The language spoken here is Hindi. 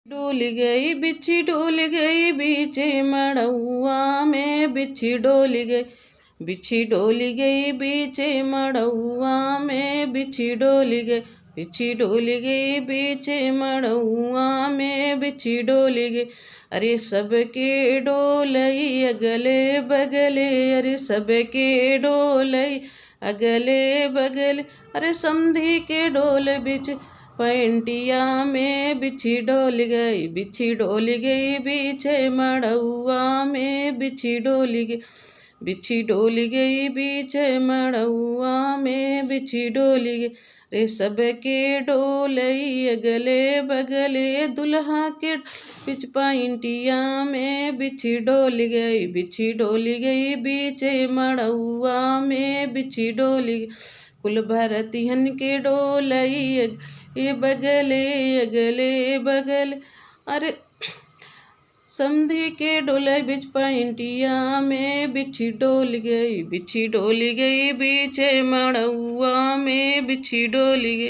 डोल गई बिच्छी डोल गई बीचे मड़उआ में, बिच्छी डोल गई बिच्छी डोल गई बीचे मड़उआ में, बिच्छी डोल गई बिच्छी डोल गई बीचे मड़उआ में, बिच्छी डोल गई। अरे सबके डोलई अगले बगले, अरे सबके डोलई अगले बगले, अरे समधी के डोल बिच पैंटिया में, बिच्छी डोल गई बिच्छी डोल गई बीचे मड़उआ में, बिच्छी डोल गई बिच्छी डोल गई बीचे मड़उआ में, बिच्छी डोल गई। रे सबके डोलई अगले बगले, दुल्हा के बिच पैंटिया में, बिच्छी डोल गई बिच्छी डोल गई बीचे मड़उआ में, बिच्छी डोल गई। कुल भरतिहन के डोलई ये बगले अगले बगले, अरे समधी के डोले बिच पैंटिया में, बिच्छी डोल गई बिच्छी डोल गई बीचे मड़उआ में, बिच्छी डोल गई।